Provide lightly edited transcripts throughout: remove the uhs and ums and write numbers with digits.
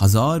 1000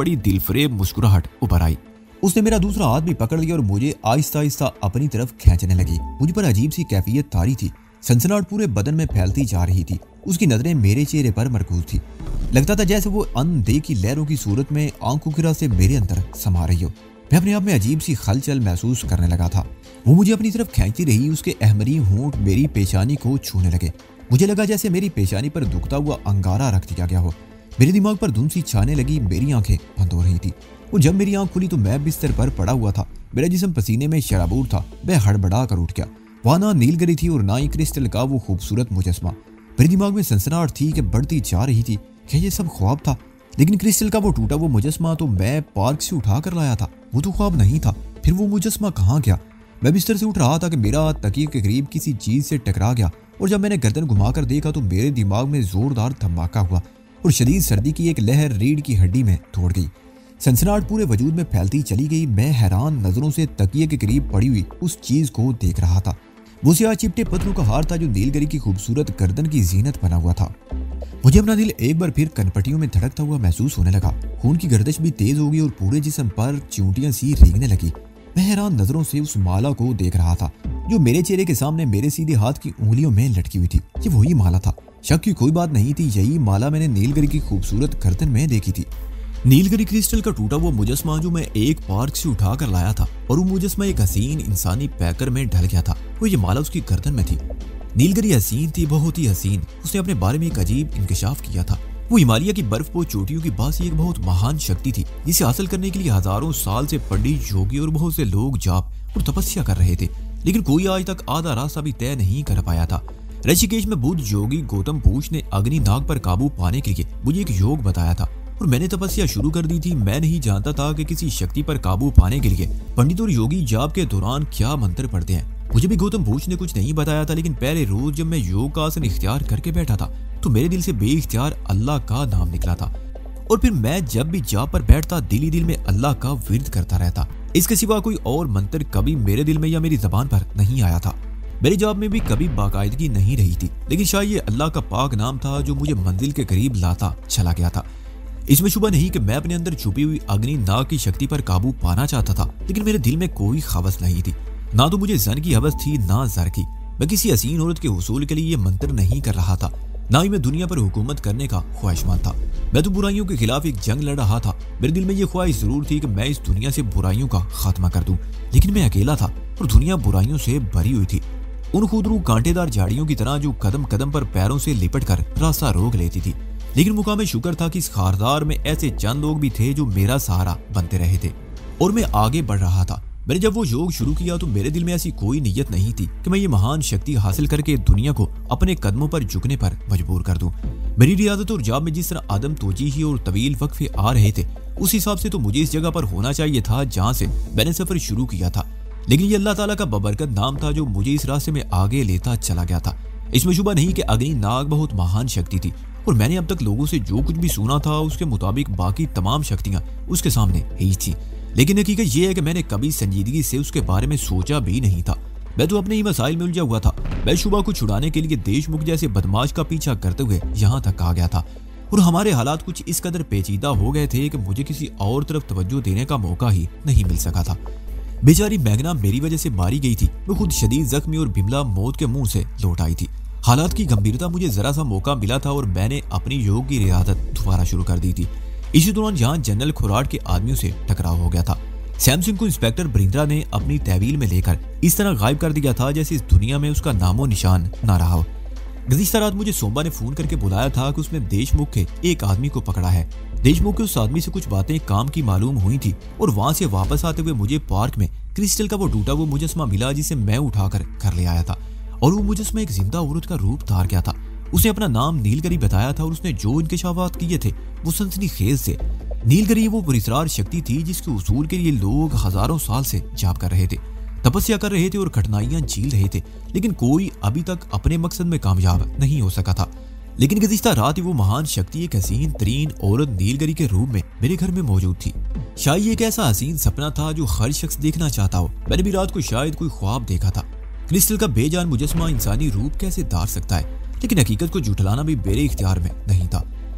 बड़ी दिलफरेब मुस्कुराहट उभर आई। उसने मेरा दूसरा हाथ भी पकड़ लिया और मुझे आहिस्ता आहिस्ता अपनी तरफ खींचने लगी। मुझ पर अजीब सी कैफियत तारी थी, सनसनाहट पूरे बदन में फैलती जा रही थी। उसकी नजरें मेरे चेहरे पर मरकूज थी। लगता था जैसे वो अनदेखी लहरों की सूरत में आंखों की राह से मेरे अंदर समा रही हो। मैं अपने आप में अजीब सी खलचल महसूस करने लगा था। वो मुझे अपनी तरफ खींचती रही, उसके अहमरी होंठ मेरी पेशानी को छूने लगे। मुझे लगा जैसे मेरी पेशानी पर दुखता हुआ अंगारा रख दिया गया हो। मेरे दिमाग पर धुंध सी छाने लगी, मेरी आंखें बंद हो रही थी। और जब मेरी आंख खुली तो मैं बिस्तर पर पड़ा हुआ था। मेरा जिस्म पसीने में शराबूर था। मैं हड़बड़ा कर उठ गया। वहाँ ना नीलगिरी थी और ना ही क्रिस्टल का वो खूबसूरत मुजस्मा। मेरे दिमाग में सनसनाहट थी कि बढ़ती जा रही थी। क्या ये सब ख्वाब था? लेकिन क्रिस्टल का वो टूटा वो मुजस्मा तो मैं पार्क से उठा कर लाया था, वो तो ख्वाब नहीं था। फिर वो मुजस्मा कहाँ गया? मैं बिस्तर से उठ रहा था कि मेरा हाथ तकिए के करीब किसी चीज से टकरा गया और जब मैंने गर्दन घुमाकर देखा तो मेरे दिमाग में जोरदार धमाका हुआ और शदीद सर्दी की एक लहर रीढ़ की हड्डी में दौड़ गई। सनसनाहट पूरे वजूद में फैलती चली गई। मैं हैरान नजरों से तकिए के करीब पड़ी हुई उस चीज को देख रहा था। वो सियाह चिपटे पत्थरों का हार था जो नीलगिरी की खूबसूरत गर्दन की जीनत बना हुआ था। मुझे अपना दिल एक बार फिर कनपटियों में धड़कता हुआ महसूस होने लगा। खून की गर्दिश भी तेज हो गई और पूरे जिस्म पर चींटियां सी रेंगने लगी। मैं हैरान नजरों से उस माला को देख रहा था जो मेरे चेहरे के सामने मेरे सीधे हाथ की उंगलियों में लटकी हुई थी। ये वही माला था, शक की कोई बात नहीं थी। यही माला मैंने नीलगिरी की खूबसूरत गर्दन में देखी थी। नीलगिरी क्रिस्टल का टूटा हुआ मुजस्मा जो मैं एक पार्क से उठा कर लाया था और वो मुजस्मा एक हसीन इंसानी पैकर में ढल गया था। वो ये माला उसकी गर्दन में थी। नीलगिरी हसीन थी, बहुत ही हसीन। उसने अपने बारे में एक अजीब इंकशाफ किया था। वो हिमालय की बर्फ चोटियों की बासी एक बहुत महान शक्ति थी जिसे हासिल करने के लिए हजारों साल से पंडित, योगी और बहुत से लोग जाप और तपस्या कर रहे थे, लेकिन कोई आज तक आधा रास्ता भी तय नहीं कर पाया था। ऋषिकेश में बुद्ध योगी गौतम बुद्ध ने अग्नि नाग पर काबू पाने के लिए मुझे एक योग बताया था और मैंने तपस्या शुरू कर दी थी। मैं नहीं जानता था कि किसी शक्ति पर काबू पाने के लिए पंडित और योगी जाप के दौरान क्या मंत्र पढ़ते हैं। मुझे भी गौतम बुद्ध ने कुछ नहीं बताया था, लेकिन पहले रोज जब मैं योग का आसन इख्तियार करके बैठा था तो मेरे दिल से बेइख्तियार अल्लाह का नाम निकला था और फिर मैं जब भी जाप पर बैठता दिल ही दिल में अल्लाह का विर्द करता रहता। इसके सिवा कोई और मंत्र कभी मेरे दिल में या मेरी जबान पर नहीं आया था। मेरी जाप में भी कभी बाकायदगी नहीं रही थी, लेकिन शायद ये अल्लाह का पाक नाम था जो मुझे मंजिल के करीब लाता चला गया था। इसमें शुबा नहीं कि मैं अपने अंदर छुपी हुई अग्नि नाग की शक्ति पर काबू पाना चाहता था, लेकिन मेरे दिल में कोई ख्वाहिश नहीं थी। ना तो मुझे जन की हवस थी ना जर की। मैं किसी हसीन औरत के हुसूल के लिए ये मंत्र नहीं कर रहा था, ना ही मैं दुनिया पर हुकूमत करने का ख्वाहिशमंद था। मैं तो बुराइयों के खिलाफ एक जंग लड़ रहा था। मेरे दिल में ये ख्वाहिश जरूर थी कि मैं इस दुनिया से बुराइयों का खात्मा कर दूं, लेकिन मैं अकेला था और दुनिया बुराइयों से भरी हुई थी। उन खुदरू कांटेदार झाड़ियों की तरह जो कदम कदम पर पैरों से लिपट कर रास्ता रोक लेती थी। लेकिन मुकाम शुक्र था कि इस खारदार में ऐसे चंद लोग भी थे जो मेरा सहारा बनते रहे थे और मैं आगे बढ़ रहा था। मैंने जब वो योग शुरू किया तो मेरे दिल में ऐसी कोई नीयत नहीं थी कि मैं ये महान शक्ति हासिल करके दुनिया को अपने कदमों पर झुकने पर मजबूर कर दूं। मेरी रियादत और जाब में जिस तरह आदम तोजीही और तवील वक्फे आ रहे थे, उस हिसाब से तो मुझे इस जगह पर होना चाहिए था जहाँ से मैंने सफर शुरू किया था। लेकिन ये अल्लाह ताला का बबरकत नाम था जो मुझे इस रास्ते में आगे लेता चला गया था। इसमें शुबा नहीं कि अग्नि नाग बहुत महान शक्ति थी और मैंने अब तक लोगों से जो कुछ भी सुना था उसके मुताबिक बाकी तमाम शक्तियां उसके सामने ही थी। लेकिन हकीकत यह है कि मैंने कभी संजीदगी से उसके बारे में सोचा भी नहीं था। मैं तो अपने ही मसाइल में उलझा हुआ था। मैं शुबा को छुड़ाने के लिए देशमुख जैसे बदमाश का पीछा करते हुए यहाँ तक आ गया था और हमारे हालात कुछ इस कदर पेचीदा हो गए थे कि मुझे किसी और तरफ तवज्जो देने का मौका ही नहीं मिल सका था। बेचारी मैगना मेरी वजह से मारी गई थी। वो खुद शदीद जख्मी और बिमला मौत के मुंह से लौट आई थी। हालात की गंभीरता मुझे जरा सा मौका मिला था और मैंने अपनी योग की रियादत दोबारा शुरू कर दी थी। इसी दौरान जहां जनरल खुराट के आदमियों से टकराव हो गया था। सैमसंग को इंस्पेक्टर बरिंद्रा ने अपनी तहवील में लेकर इस तरह गायब कर दिया था जैसे इस दुनिया में उसका नामो निशान ना रहा हो। गुज़िश्ता रात मुझे सोमबा ने फोन करके बुलाया था कि उसने देशमुख के एक आदमी को पकड़ा है। देशमुख के उस आदमी से कुछ बातें काम की मालूम हुई थी और वहां से वापस आते हुए मुझे पार्क में क्रिस्टल का वो टूटा वो मुजस्मा मिला जिसे मैं उठाकर घर ले आया था और वो मुजस्मा एक जिंदा औरत का रूप धार गया था। उसने अपना नाम नीलगिरी बताया था और उसने जो इंकशाफात किए थे वो सनसनीखेज थे। नीलगिरी वो पुरस्कार शक्ति थी जिसके उसूल के लिए लोग हजारों साल से जाप कर रहे थे, तपस्या कर रहे थे और कठिनाइयां झील रहे थे, लेकिन कोई अभी तक अपने मकसद में कामयाब नहीं हो सका था। लेकिन गुज़िश्ता रात ही वो महान शक्ति एक हसीन तरीन औरत नीलगिरी के रूप में मेरे घर में मौजूद थी। शायद ये एक ऐसा हसीन सपना था जो हर शख्स देखना चाहता हो। मैंने भी रात को शायद कोई ख्वाब देखा था। क्रिस्टल का बेजान मुजस्मा इंसानी रूप कैसे धार सकता है, लेकिन हकीकत को झुठलाना भी मेरे इख्तियार में नहीं था।